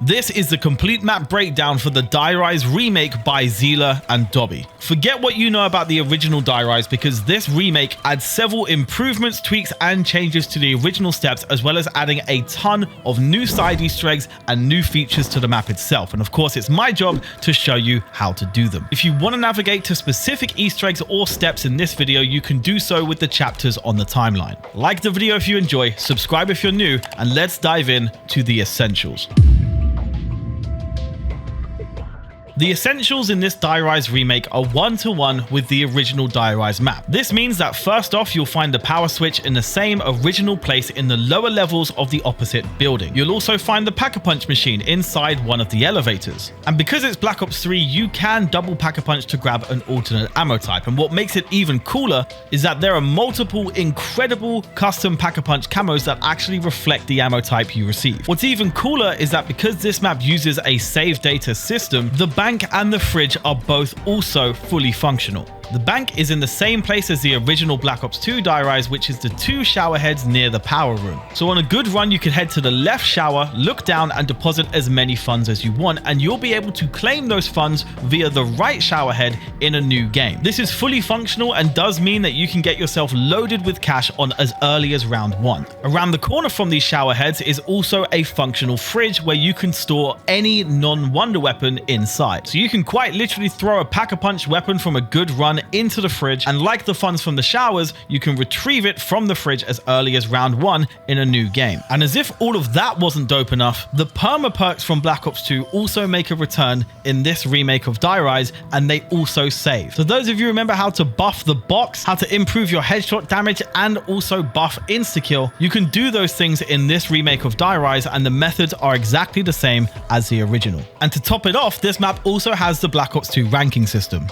This is the complete map breakdown for the Die Rise Remake by Zila and Dobby. Forget what you know about the original Die Rise, because this remake adds several improvements, tweaks and changes to the original steps, as well as adding a ton of new side Easter eggs and new features to the map itself. And of course, it's my job to show you how to do them. If you want to navigate to specific Easter eggs or steps in this video, you can do so with the chapters on the timeline. Like the video if you enjoy, subscribe if you're new, and let's dive in to the essentials. The essentials in this Die Rise remake are one-to-one with the original Die Rise map. This means that first off, you'll find the power switch in the same original place in the lower levels of the opposite building. You'll also find the Pack-a-Punch machine inside one of the elevators. And because it's Black Ops 3, you can double Pack-a-Punch to grab an alternate ammo type. And what makes it even cooler is that there are multiple incredible custom Pack-a-Punch camos that actually reflect the ammo type you receive. What's even cooler is that because this map uses a save data system, the bank and the fridge are both also fully functional. The bank is in the same place as the original Black Ops 2 Die Rise, which is the two shower heads near the power room. So on a good run, you can head to the left shower, look down and deposit as many funds as you want, and you'll be able to claim those funds via the right shower head in a new game. This is fully functional and does mean that you can get yourself loaded with cash on as early as round 1. Around the corner from these shower heads is also a functional fridge where you can store any non-wonder weapon inside. So you can quite literally throw a Pack-a-Punch weapon from a good run into the fridge, and like the funds from the showers, you can retrieve it from the fridge as early as round 1 in a new game. And as if all of that wasn't dope enough, the perma perks from Black Ops 2 also make a return in this remake of Die Rise, and they also save. So those of you who remember how to buff the box, how to improve your headshot damage, and also buff insta-kill, you can do those things in this remake of Die Rise, and the methods are exactly the same as the original. And to top it off, this map also has the Black Ops 2 ranking system.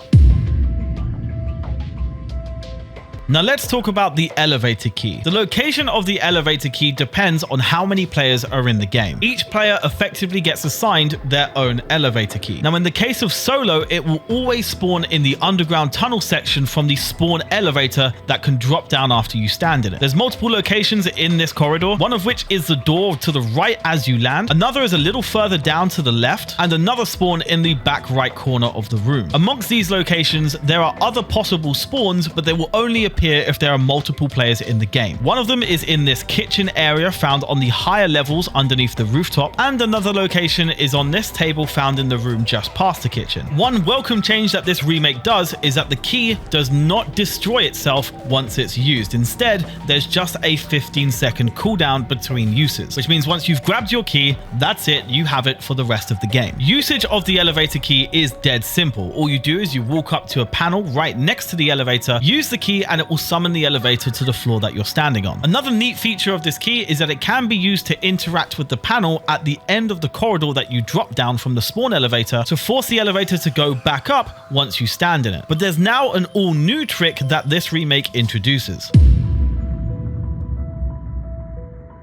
Now let's talk about the elevator key. The location of the elevator key depends on how many players are in the game. Each player effectively gets assigned their own elevator key. Now in the case of solo, it will always spawn in the underground tunnel section from the spawn elevator that can drop down after you stand in it. There's multiple locations in this corridor, one of which is the door to the right as you land, another is a little further down to the left, and another spawn in the back right corner of the room. Amongst these locations, there are other possible spawns, but they will only appear if there are multiple players in the game. One of them is in this kitchen area found on the higher levels underneath the rooftop, and another location is on this table found in the room just past the kitchen. One welcome change that this remake does is that the key does not destroy itself once it's used. Instead, there's just a 15-second cooldown between uses, which means once you've grabbed your key, that's it, you have it for the rest of the game. Usage of the elevator key is dead simple. All you do is you walk up to a panel right next to the elevator, use the key, and it will summon the elevator to the floor that you're standing on. Another neat feature of this key is that it can be used to interact with the panel at the end of the corridor that you drop down from the spawn elevator to force the elevator to go back up once you stand in it. But there's now an all new trick that this remake introduces.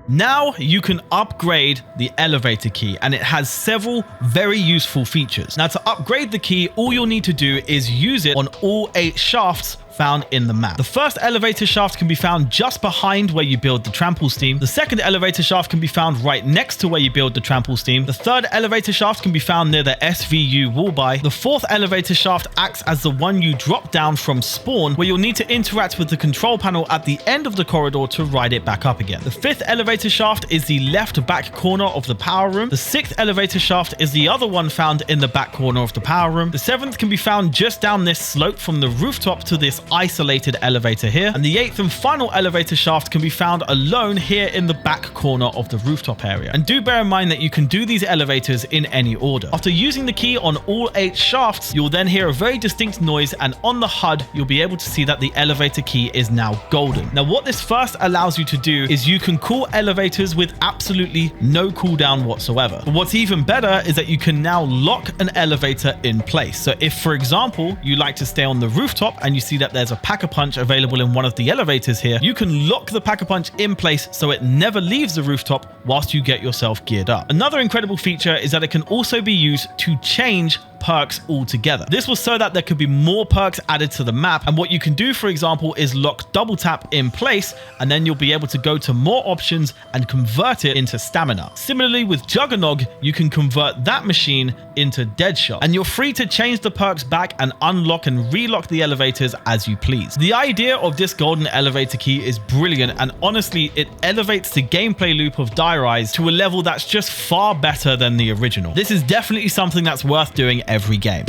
Now you can upgrade the elevator key, and it has several very useful features. Now to upgrade the key, all you'll need to do is use it on all 8 shafts found in the map. The first elevator shaft can be found just behind where you build the Trample Steam. The second elevator shaft can be found right next to where you build the Trample Steam. The third elevator shaft can be found near the SVU wall buy. The fourth elevator shaft acts as the one you drop down from spawn, where you'll need to interact with the control panel at the end of the corridor to ride it back up again. The fifth elevator shaft is the left back corner of the power room. The sixth elevator shaft is the other one found in the back corner of the power room. The seventh can be found just down this slope from the rooftop to this isolated elevator here, and the 8th and final elevator shaft can be found alone here in the back corner of the rooftop area. And do bear in mind that you can do these elevators in any order. After using the key on all 8 shafts, you'll then hear a very distinct noise, and on the HUD you'll be able to see that the elevator key is now golden. Now what this first allows you to do is you can call elevators with absolutely no cooldown whatsoever. But what's even better is that you can now lock an elevator in place. So if, for example, you like to stay on the rooftop and you see that there's a Pack-a-Punch available in one of the elevators here, you can lock the Pack-a-Punch in place so it never leaves the rooftop whilst you get yourself geared up. Another incredible feature is that it can also be used to change perks altogether. This was so that there could be more perks added to the map, and what you can do, for example, is lock double tap in place, and then you'll be able to go to more options and convert it into stamina. Similarly with Juggernog, you can convert that machine into Deadshot, and you're free to change the perks back and unlock and relock the elevators as you please. The idea of this golden elevator key is brilliant, and honestly it elevates the gameplay loop of Die Rise to a level that's just far better than the original. This is definitely something that's worth doing every game.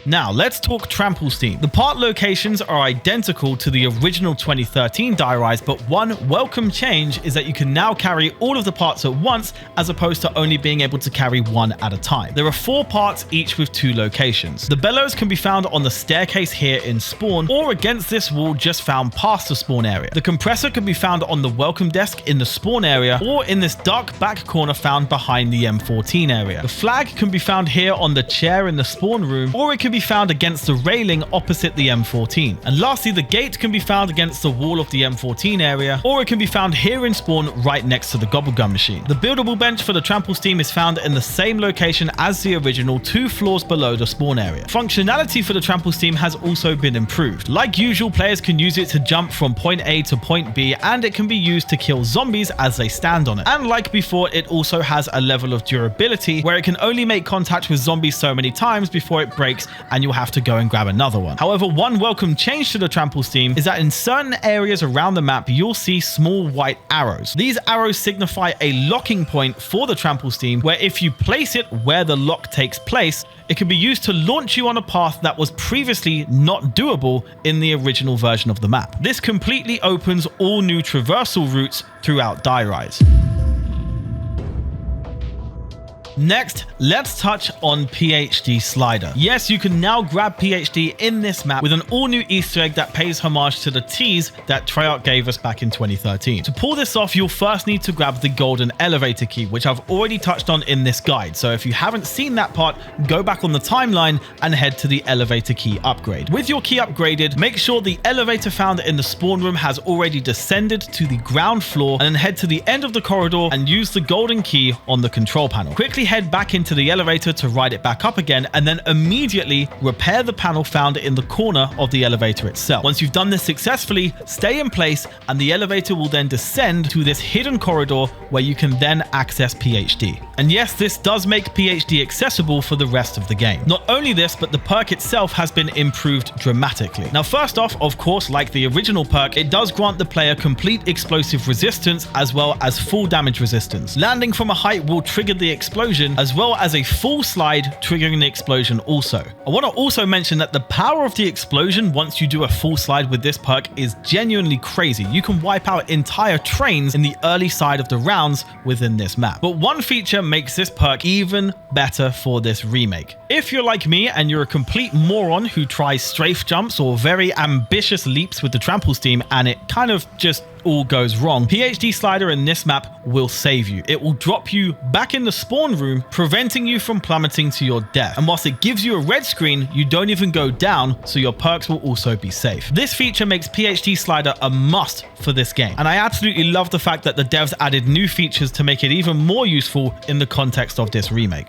Now, let's talk Trample Steam. The part locations are identical to the original 2013 Die Rise, but one welcome change is that you can now carry all of the parts at once, as opposed to only being able to carry one at a time. There are 4 parts, each with 2 locations. The bellows can be found on the staircase here in spawn, or against this wall just found past the spawn area. The compressor can be found on the welcome desk in the spawn area, or in this dark back corner found behind the M14 area. The flag can be found here on the chair in the spawn room, or it can be found against the railing opposite the M14. And lastly, the gate can be found against the wall of the M14 area, or it can be found here in spawn right next to the gobblegun machine. The buildable bench for the Trample Steam is found in the same location as the original, 2 floors below the spawn area. Functionality for the Trample Steam has also been improved. Like usual, players can use it to jump from point A to point B, and it can be used to kill zombies as they stand on it. And like before, it also has a level of durability where it can only make contact with zombies so many times before it breaks and you'll have to go and grab another one. However, one welcome change to the Trample Steam is that in certain areas around the map, you'll see small white arrows. These arrows signify a locking point for the Trample Steam, where if you place it where the lock takes place, it can be used to launch you on a path that was previously not doable in the original version of the map. This completely opens all new traversal routes throughout Die Rise. Next, let's touch on PhD Slider. Yes, you can now grab PhD in this map with an all-new Easter egg that pays homage to the tease that Treyarch gave us back in 2013. To pull this off, you'll first need to grab the golden elevator key, which I've already touched on in this guide. So if you haven't seen that part, go back on the timeline and head to the elevator key upgrade. With your key upgraded, make sure the elevator found in the spawn room has already descended to the ground floor, and then head to the end of the corridor and use the golden key on the control panel. Quickly head back into the elevator to ride it back up again, and then immediately repair the panel found in the corner of the elevator itself. Once you've done this successfully, stay in place and the elevator will then descend to this hidden corridor where you can then access PhD. And yes, this does make PhD accessible for the rest of the game. Not only this, but the perk itself has been improved dramatically. Now, first off, of course, like the original perk, it does grant the player complete explosive resistance as well as full damage resistance. Landing from a height will trigger the explosion, as well as a full slide triggering the explosion also. I want to also mention that the power of the explosion once you do a full slide with this perk is genuinely crazy. You can wipe out entire trains in the early side of the rounds within this map. But one feature makes this perk even better for this remake. If you're like me and you're a complete moron who tries strafe jumps or very ambitious leaps with the Trample Steam and it kind of just all goes wrong, PhD Slider in this map will save you. It will drop you back in the spawn room, preventing you from plummeting to your death. And whilst it gives you a red screen, you don't even go down, so your perks will also be safe. This feature makes PhD Slider a must for this game, and I absolutely love the fact that the devs added new features to make it even more useful in the context of this remake.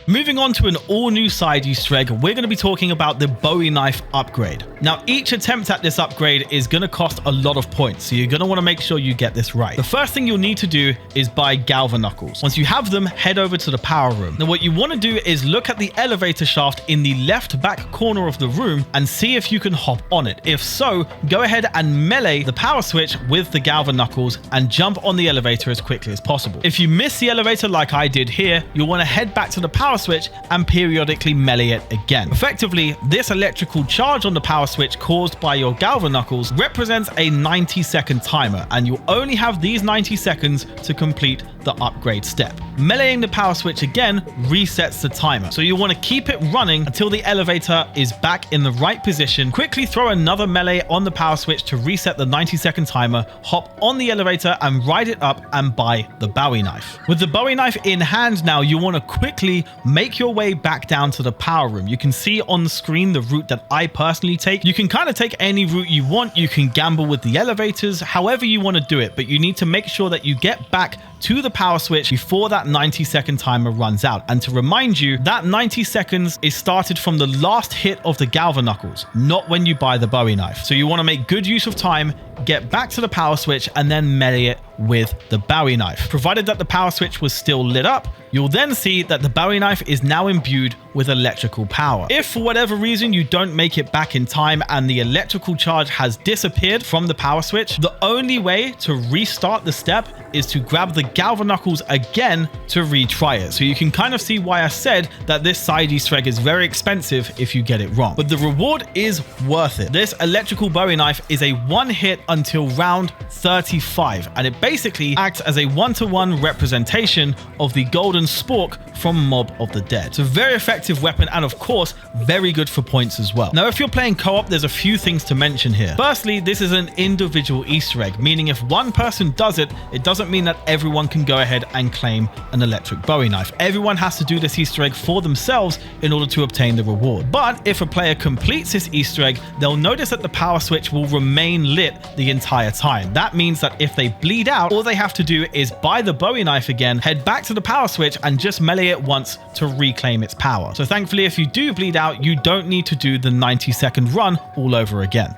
Moving on to an all-new side Easter egg, we're going to be talking about the Bowie Knife Upgrade. Now, each attempt at this upgrade is going to cost a lot of points, so you're going to want to make sure you get this right. The first thing you'll need to do is buy Galvanuckles. Once you have them, head over to the power room. Now, what you want to do is look at the elevator shaft in the left back corner of the room and see if you can hop on it. If so, go ahead and melee the power switch with the Galvanuckles and jump on the elevator as quickly as possible. If you miss the elevator like I did here, you'll want to head back to the power switch and periodically melee it again. Effectively, this electrical charge on the power switch caused by your Galvanuckles represents a 90-second timer, and you'll only have these 90 seconds to complete the upgrade step. meleeing the power switch again resets the timer. So you want to keep it running until the elevator is back in the right position. Quickly throw another melee on the power switch to reset the 90-second timer, hop on the elevator and ride it up and buy the Bowie Knife. With the Bowie Knife in hand now, you want to quickly make your way back down to the power room. You can see on the screen the route that I personally take. You can kind of take any route you want. You can gamble with the elevators, however you want to do it, but you need to make sure that you get back to the power switch before that 90-second timer runs out. And to remind you, that 90 seconds is started from the last hit of the Galva Knuckles, not when you buy the Bowie Knife. So you want to make good use of time, get back to the power switch, and then melee it with the Bowie Knife. Provided that the power switch was still lit up, you'll then see that the Bowie Knife is now imbued with electrical power. If for whatever reason you don't make it back in time and the electrical charge has disappeared from the power switch, the only way to restart the step is to grab the Galva Knuckles again to retry it. So you can kind of see why I said that this side Easter egg is very expensive if you get it wrong. But the reward is worth it. This electrical Bowie Knife is a one hit until round 35, and it basically acts as a one-to-one representation of the golden spork from Mob of the Dead. It's a very effective weapon and of course very good for points as well. Now if you're playing co-op, there's a few things to mention here. Firstly, this is an individual Easter egg, meaning if one person does it, it doesn't mean that everyone can go ahead and claim an electric Bowie Knife. Everyone has to do this Easter egg for themselves in order to obtain the reward. But if a player completes this Easter egg, they'll notice that the power switch will remain lit the entire time. That means that if they bleed out, all they have to do is buy the Bowie Knife again, head back to the power switch and just melee it once to reclaim its power. So thankfully, if you do bleed out, you don't need to do the 90-second run all over again.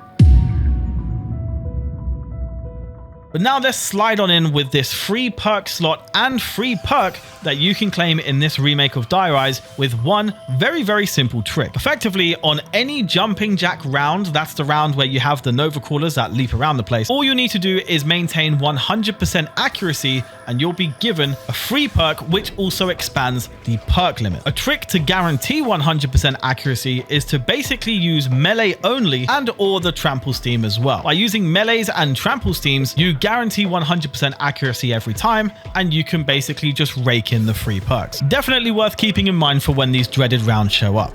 But now let's slide on in with this free perk slot and free perk that you can claim in this remake of Die Rise with one very, very simple trick. Effectively, on any jumping jack round, that's the round where you have the Nova Crawlers that leap around the place, all you need to do is maintain 100% accuracy and you'll be given a free perk which also expands the perk limit. A trick to guarantee 100% accuracy is to basically use melee only and or the Trample Steam as well. By using melees and Trample Steams, you guarantee 100% accuracy every time, and you can basically just rake in the free perks. Definitely worth keeping in mind for when these dreaded rounds show up.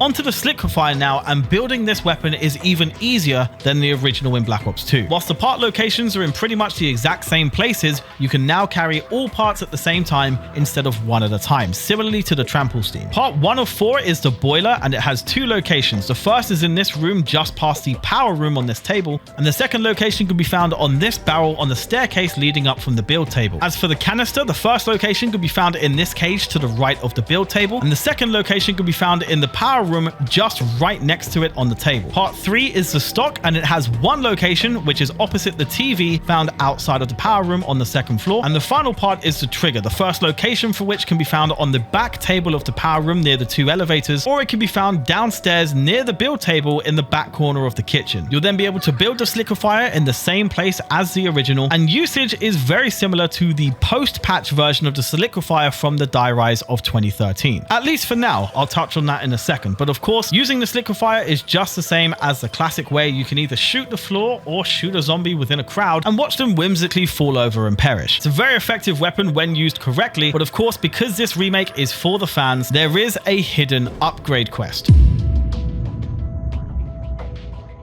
Onto the Sliquifier now, and building this weapon is even easier than the original in Black Ops 2. Whilst the part locations are in pretty much the exact same places, you can now carry all parts at the same time instead of one at a time, similarly to the Trample Steam. Part 1 of 4 is the boiler, and it has 2 locations. The first is in this room just past the power room on this table, and the second location can be found on this barrel on the staircase leading up from the build table. As for the canister, the first location can be found in this cage to the right of the build table, and the second location can be found in the power room just right next to it on the table. Part 3 is the stock, and it has one location which is opposite the TV found outside of the power room on the second floor, and the final part is the trigger, the first location for which can be found on the back table of the power room near the 2 elevators, or it can be found downstairs near the build table in the back corner of the kitchen. You'll then be able to build the Sliquifier in the same place as the original, and usage is very similar to the post-patch version of the Sliquifier from the Die Rise of 2013. At least for now. I'll touch on that in a second, but of course, using the Sliquifier is just the same as the classic way. You can either shoot the floor or shoot a zombie within a crowd and watch them whimsically fall over and perish. It's a very effective weapon when used correctly, but of course, because this remake is for the fans, there is a hidden upgrade quest.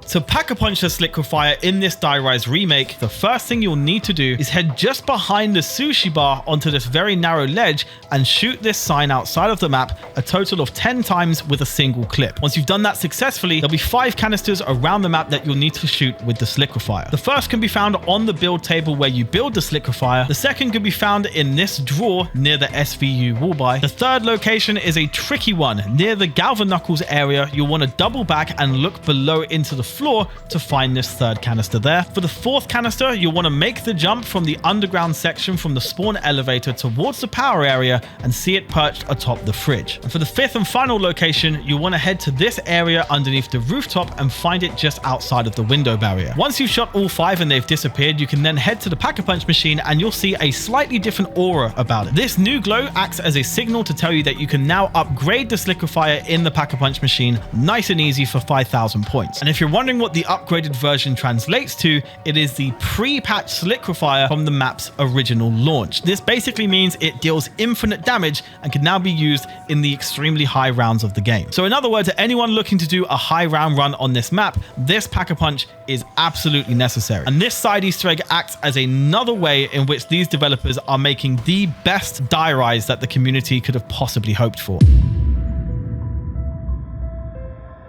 To pack-a-punch the Sliquifier in this Die Rise remake, the first thing you'll need to do is head just behind the sushi bar onto this very narrow ledge and shoot this sign outside of the map a total of 10 times with a single clip. Once you've done that successfully, there'll be 5 canisters around the map that you'll need to shoot with the Sliquifier. The first can be found on the build table where you build the Sliquifier. The second can be found in this drawer near the SVU wall buy. The third location is a tricky one near the Galva Knuckles area. You'll want to double back and look below into the floor to find this third canister there. For the fourth canister, you'll want to make the jump from the underground section from the spawn elevator towards the power area and see it perched atop the fridge. And for the fifth and final location, you'll want to head to this area underneath the rooftop and find it just outside of the window barrier. Once you've shot all 5 and they've disappeared, you can then head to the pack-a-punch machine and you'll see a slightly different aura about it. This new glow acts as a signal to tell you that you can now upgrade the Sliquifier in the pack-a-punch machine nice and easy for 5,000 points. And if you're wondering wondering what the upgraded version translates to, it is the pre-patched Sliquifier from the map's original launch. This basically means it deals infinite damage and can now be used in the extremely high rounds of the game. So in other words, anyone looking to do a high round run on this map, this Pack-a-Punch is absolutely necessary. And this side Easter egg acts as another way in which these developers are making the best Die Rise that the community could have possibly hoped for.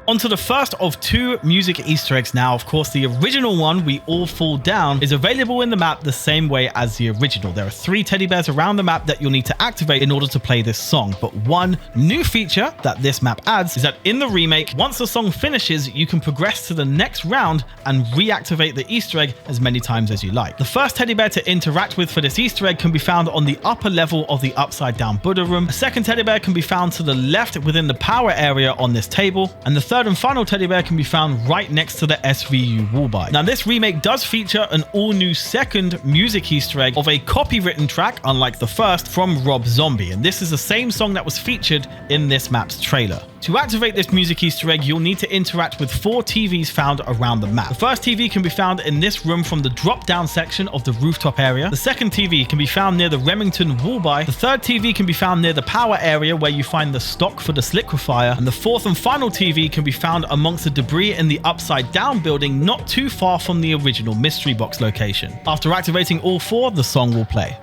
Onto the first of two music Easter eggs now. Of course, the original one, We All Fall Down, is available in the map the same way as the original. There are 3 teddy bears around the map that you'll need to activate in order to play this song. But one new feature that this map adds is that in the remake, once the song finishes, you can progress to the next round and reactivate the Easter egg as many times as you like. The first teddy bear to interact with for this Easter egg can be found on the upper level of the upside down Buddha room. A second teddy bear can be found to the left within the power area on this table. And the third and final teddy bear can be found right next to the SVU wall buy. Now this remake does feature an all new second music Easter egg of a copywritten track, unlike the first, from Rob Zombie, and this is the same song that was featured in this map's trailer. To activate this music Easter egg, you'll need to interact with 4 TVs found around the map. The first TV can be found in this room from the drop down section of the rooftop area. The second TV can be found near the Remington wall buy. The third TV can be found near the power area where you find the stock for the Sliquifier. And the fourth and final TV can be found amongst the debris in the upside down building not too far from the original mystery box location. After activating all 4, the song will play.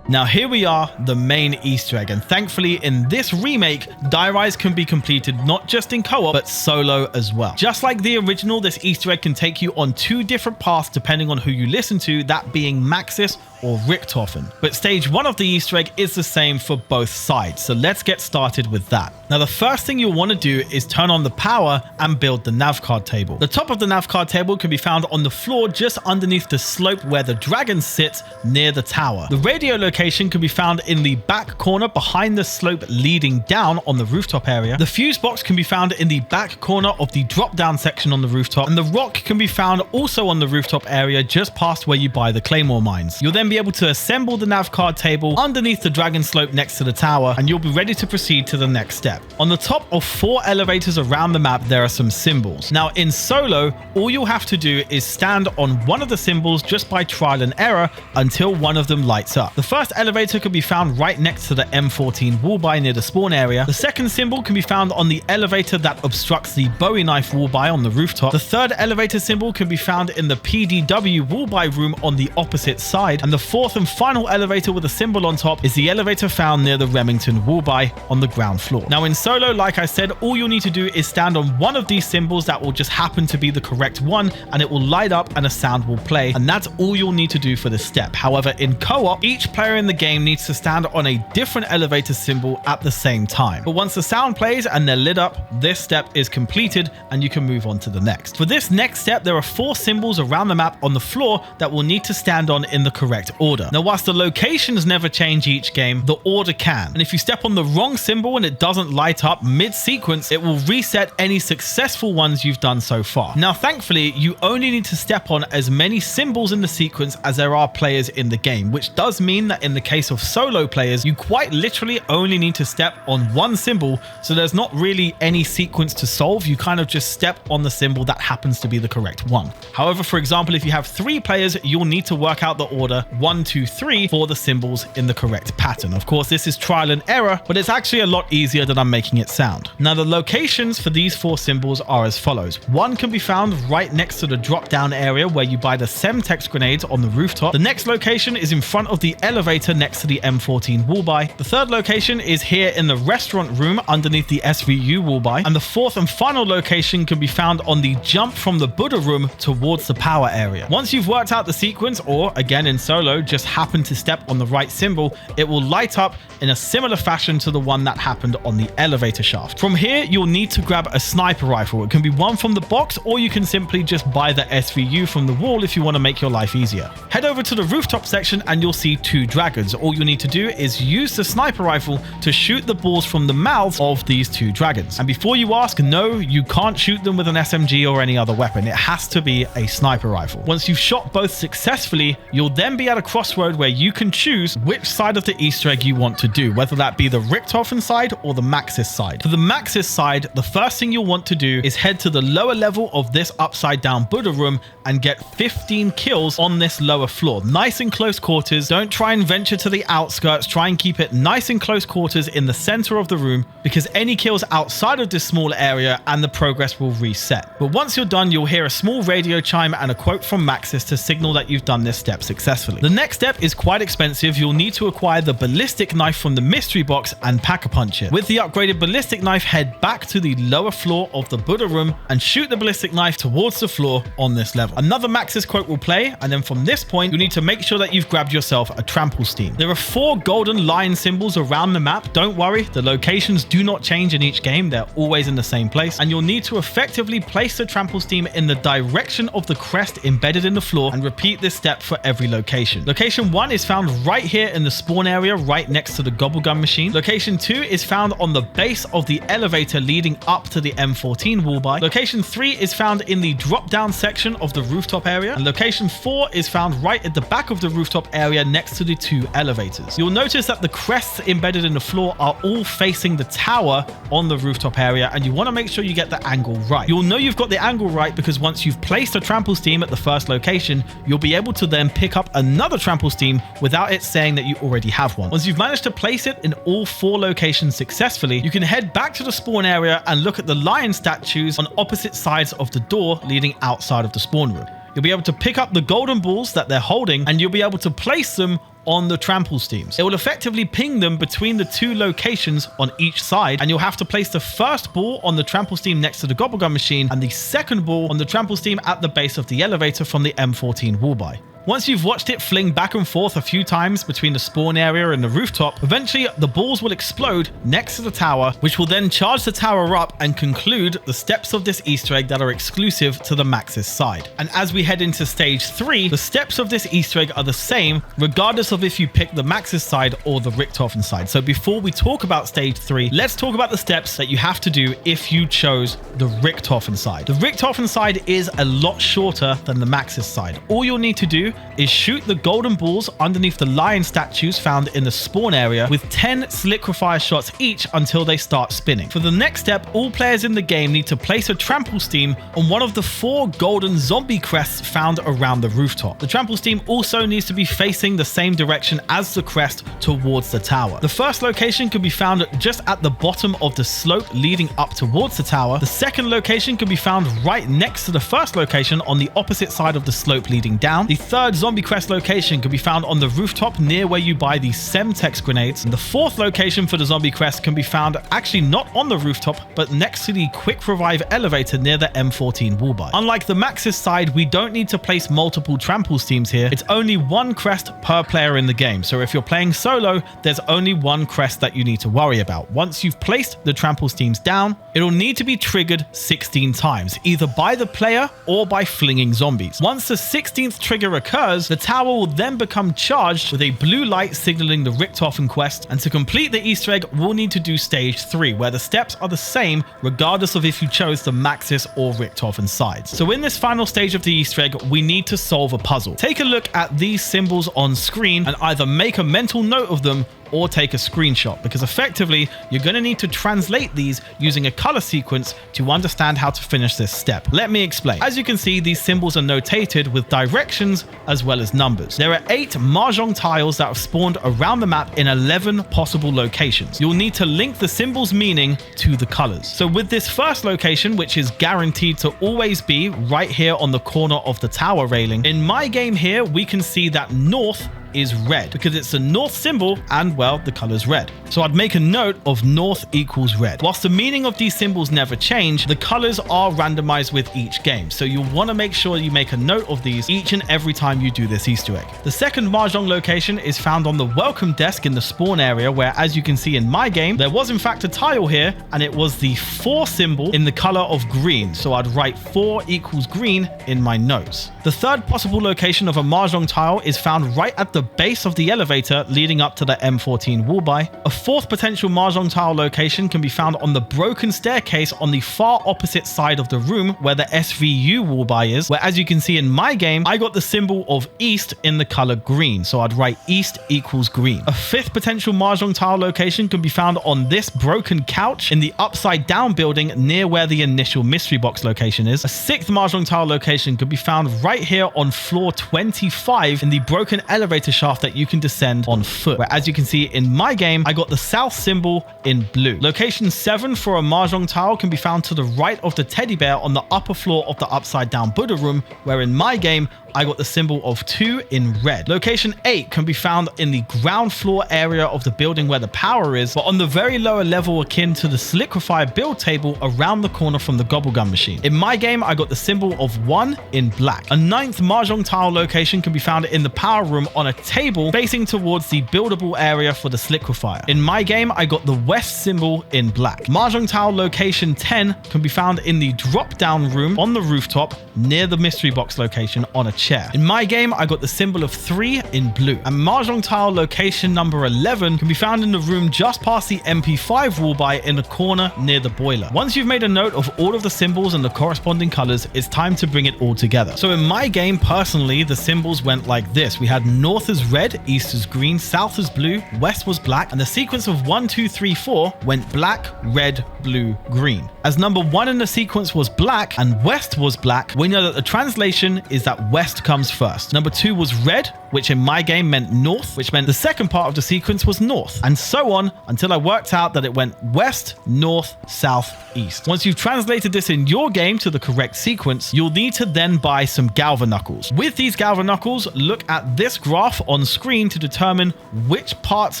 Now here we are, the main Easter egg, and thankfully in this remake, Die Rise can be completed not just in co-op, but solo as well. Just like the original, this Easter egg can take you on 2 different paths depending on who you listen to, that being Maxis or Richtofen. But stage 1 of the Easter egg is the same for both sides, so let's get started with that. Now the first thing you'll want to do is turn on the power and build the nav card table. The top of the nav card table can be found on the floor just underneath the slope where the dragon sits near the tower. The radio location can be found in the back corner behind the slope leading down on the rooftop area. The fuse box can be found in the back corner of the drop down section on the rooftop, and the rock can be found also on the rooftop area just past where you buy the claymore mines. You'll then be able to assemble the nav card table underneath the dragon slope next to the tower, and you'll be ready to proceed to the next step. On the top of 4 elevators around the map, there are some symbols. Now in solo, all you'll have to do is stand on one of the symbols just by trial and error until one of them lights up. The first elevator can be found right next to the M14 wall buy near the spawn area. The second symbol can be found on the elevator that obstructs the Bowie Knife wall buy on the rooftop. The third elevator symbol can be found in the PDW wall buy room on the opposite side. And the fourth and final elevator with a symbol on top is the elevator found near the Remington wall buy on the ground floor. Now in solo, like I said, all you'll need to do is stand on one of these symbols that will just happen to be the correct one, and it will light up and a sound will play, and that's all you'll need to do for this step. However, in co-op, each player in the game needs to stand on a different elevator symbol at the same time. But once the sound plays and they're lit up, this step is completed and you can move on to the next. For this next step, there are 4 symbols around the map on the floor that will need to stand on in the correct order. Now, whilst the locations never change each game, the order can. And if you step on the wrong symbol and it doesn't light up mid-sequence, it will reset any successful ones you've done so far. Now, thankfully, you only need to step on as many symbols in the sequence as there are players in the game, which does mean that in the case of solo players, you quite literally only need to step on one symbol, so there's not really any sequence to solve. You kind of just step on the symbol that happens to be the correct one. However, for example, if you have 3 players, you'll need to work out the order 1, 2, 3 for the symbols in the correct pattern. Of course, this is trial and error, but it's actually a lot easier than I'm making it sound. Now, the locations for these 4 symbols are as follows. One can be found right next to the drop down area where you buy the Semtex grenades on the rooftop. The next location is in front of the elevator next to the M14 wall buy. The third location is here in the restaurant room underneath the SVU wall buy. And the fourth and final location can be found on the jump from the Buddha room towards the power area. Once you've worked out the sequence, or again in solo, just happen to step on the right symbol, it will light up in a similar fashion to the one that happened on the elevator shaft. From here, you'll need to grab a sniper rifle. It can be one from the box, or you can simply just buy the SVU from the wall if you want to make your life easier. Head over to the rooftop section and you'll see 2 dragons. dragons. All you need to do is use the sniper rifle to shoot the balls from the mouths of these 2 dragons. And before you ask, no, you can't shoot them with an SMG or any other weapon. It has to be a sniper rifle. Once you've shot both successfully, you'll then be at a crossroad where you can choose which side of the Easter egg you want to do, whether that be the Richtofen side or the Maxis side. For the Maxis side, the first thing you'll want to do is head to the lower level of this upside down Buddha room and get 15 kills on this lower floor. Nice and close quarters. Don't try and venture to the outskirts. Try and keep it nice and close quarters in the center of the room, because any kills outside of this small area and the progress will reset. But once you're done, you'll hear a small radio chime and a quote from Maxis to signal that you've done this step successfully. The next step is quite expensive. You'll need to acquire the ballistic knife from the mystery box and pack-a-punch it. With the upgraded ballistic knife, head back to the lower floor of the Buddha room and shoot the ballistic knife towards the floor on this level. Another Maxis quote will play, and then from this point, you need to make sure that you've grabbed yourself a Trample Steam. There are 4 golden lion symbols around the map. Don't worry, the locations do not change in each game. They're always in the same place, and you'll need to effectively place the Trample Steam in the direction of the crest embedded in the floor and repeat this step for every location. Location 1 is found right here in the spawn area, right next to the gobblegum machine. Location 2 is found on the base of the elevator leading up to the M14 wall by. Location 3 is found in the drop down section of the rooftop area, and location 4 is found right at the back of the rooftop area next to the 2 elevators. You'll notice that the crests embedded in the floor are all facing the tower on the rooftop area, and you want to make sure you get the angle right. You'll know you've got the angle right because once you've placed a Trample Steam at the first location, you'll be able to then pick up another Trample Steam without it saying that you already have one. Once you've managed to place it in all 4 locations successfully, you can head back to the spawn area and look at the lion statues on opposite sides of the door leading outside of the spawn room. You'll be able to pick up the golden balls that they're holding, and you'll be able to place them on the Trample Steams. It will effectively ping them between the 2 locations on each side, and you'll have to place the first ball on the Trample Steam next to the gobblegum machine and the second ball on the Trample Steam at the base of the elevator from the M14 wall by. Once you've watched it fling back and forth a few times between the spawn area and the rooftop, eventually the balls will explode next to the tower, which will then charge the tower up and conclude the steps of this Easter egg that are exclusive to the Maxis side. And as we head into stage 3, the steps of this Easter egg are the same regardless of if you pick the Maxis side or the Richtofen side. So before we talk about stage 3, let's talk about the steps that you have to do if you chose the Richtofen side. The Richtofen side is a lot shorter than the Maxis side. All you'll need to do is shoot the golden balls underneath the lion statues found in the spawn area with 10 Sliquifier shots each until they start spinning. For the next step, all players in the game need to place a Trample Steam on one of the 4 golden zombie crests found around the rooftop. The Trample Steam also needs to be facing the same direction as the crest towards the tower. The first location can be found just at the bottom of the slope leading up towards the tower. The second location can be found right next to the first location on the opposite side of the slope leading down. The third zombie crest location can be found on the rooftop near where you buy the Semtex grenades. And the 4th location for the zombie crest can be found actually not on the rooftop, but next to the quick revive elevator near the M14 wall by. Unlike the Maxis side, we don't need to place multiple Trample Steams here. It's only 1 crest per player in the game. So if you're playing solo, there's only 1 crest that you need to worry about. Once you've placed the Trample Steams down, it'll need to be triggered 16 times, either by the player or by flinging zombies. Once the 16th trigger occurs, the tower will then become charged with a blue light signaling the Richtofen quest, and to complete the Easter egg, we'll need to do stage 3, where the steps are the same regardless of if you chose the Maxis or Richtofen sides. So in this final stage of the Easter egg, we need to solve a puzzle. Take a look at these symbols on screen and either make a mental note of them or take a screenshot, because effectively you're going to need to translate these using a color sequence to understand how to finish this step. Let me explain. As you can see, these symbols are notated with directions as well as numbers. There are 8 mahjong tiles that have spawned around the map in 11 possible locations. You'll need to link the symbol's meaning to the colors. So with this first location, which is guaranteed to always be right here on the corner of the tower railing, in my game here we can see that north is red because it's the north symbol and, well, the color's red. So I'd make a note of north equals red. Whilst the meaning of these symbols never change, the colors are randomized with each game. So you'll want to make sure you make a note of these each and every time you do this Easter egg. The second mahjong location is found on the welcome desk in the spawn area, where, as you can see in my game, there was in fact a tile here and it was the 4 symbol in the color of green. So I'd write 4 equals green in my notes. The third possible location of a mahjong tile is found right at the base of the elevator leading up to the M14 wallby. A fourth potential Mahjong tile location can be found on the broken staircase on the far opposite side of the room where the SVU wallby is, where as you can see in my game, I got the symbol of east in the color green. So I'd write east equals green. A fifth potential Mahjong tile location can be found on this broken couch in the upside down building near where the initial mystery box location is. A sixth Mahjong tile location could be found right here on floor 25 in the broken elevator shaft that you can descend on foot, where as you can see in my game, I got the south symbol in blue. Location 7 for a Mahjong tile can be found to the right of the teddy bear on the upper floor of the upside down Buddha room, where in my game, I got the symbol of 2 in red. Location 8 can be found in the ground floor area of the building where the power is, but on the very lower level akin to the Sliquifier build table around the corner from the Gobblegum machine. In my game, I got the symbol of 1 in black. A ninth Mahjong tile location can be found in the power room on a table facing towards the buildable area for the Sliquifier. In my game, I got the west symbol in black. Mahjong tile location 10 can be found in the drop down room on the rooftop near the mystery box location on a chair. In my game, I got the symbol of 3 in blue. And Mahjong tile location number 11 can be found in the room just past the MP5 wallby in the corner near the boiler. Once you've made a note of all of the symbols and the corresponding colors, it's time to bring it all together. So in my game, personally, the symbols went like this. We had north as red, east as green, south as blue, west was black, and the sequence of 1, 2, 3, 4 went black, red, blue, green. As number 1 in the sequence was black and west was black, we know that the translation is that west comes first. Number 2 was red, which in my game meant north, which meant the second part of the sequence was north, and so on until I worked out that it went west, north, south, east. Once you've translated this in your game to the correct sequence, you'll need to then buy some Galva Knuckles. With these Galva Knuckles, look at this graph on screen to determine which parts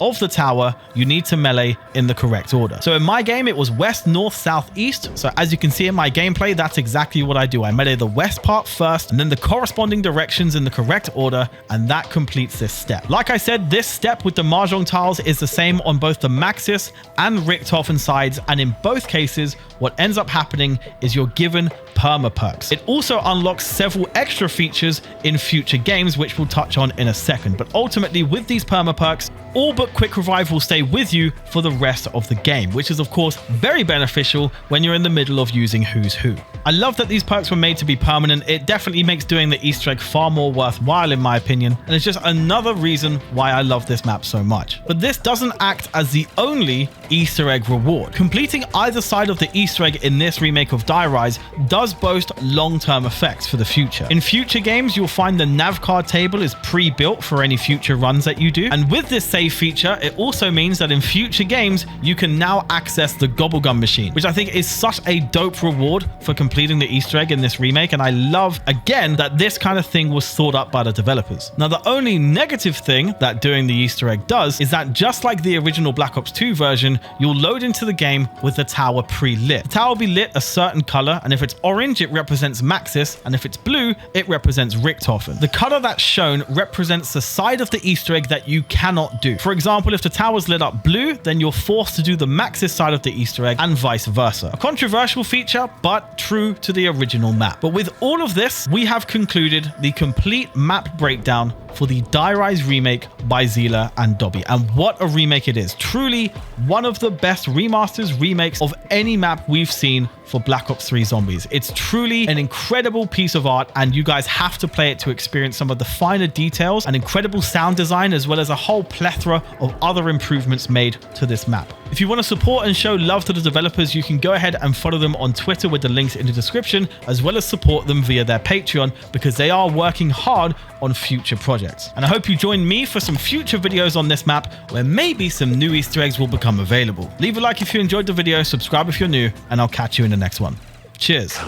of the tower you need to melee in the correct order. So in my game, it was west, north, south, east. So as you can see in my gameplay, that's exactly what I do. I melee the west part first, and then the corresponding directions in the correct order, and that completes this step. Like I said, this step with the Mahjong tiles is the same on both the Maxis and Richtofen sides, and in both cases, what ends up happening is you're given perma perks. It also unlocks several extra features in future games, which we'll touch on in a second. But ultimately, with these perma perks, all but quick revive will stay with you for the rest of the game, which is of course very beneficial when you're in the middle of using Who's Who. I love that these perks were made to be permanent. It definitely makes doing the Easter egg far more worthwhile in my opinion, and it's just another reason why I love this map so much. But this doesn't act as the only Easter egg reward. Completing either side of the Easter egg in this remake of Die Rise does boast long-term effects for the future. In future games, you'll find the nav card table is pre-built for any future runs that you do, and with this save feature, it also means that in future games, you can now access the Gobblegum machine, which I think is such a dope reward for completing the Easter egg in this remake, and I love, again, that this kind of thing was thought up by the developers. Now, the only negative thing that doing the Easter egg does is that just like the original Black Ops 2 version, you'll load into the game with the tower pre-lit. The tower will be lit a certain color, and if it's orange, it represents Maxis, and if it's blue, it represents Richtofen. The color that's shown represents the side of the Easter egg that you cannot do. For example, if the tower's lit up blue, then you're forced to do the Maxis side of the Easter egg and vice versa. A controversial feature, but true to the original map. But with all of this, we have concluded the complete map breakdown for the Die Rise remake by Zila and Dobby. And what a remake it is. Truly one of the best remasters, remakes of any map we've seen for Black Ops 3 Zombies. It's truly an incredible piece of art, and you guys have to play it to experience some of the finer details and incredible sound design, as well as a whole plethora of other improvements made to this map. If you want to support and show love to the developers, you can go ahead and follow them on Twitter with the links in the description, as well as support them via their Patreon, because they are working hard on future projects. And I hope you join me for some future videos on this map, where maybe some new Easter eggs will become available. Leave a like if you enjoyed the video, subscribe if you're new, and I'll catch you in the next one. Cheers.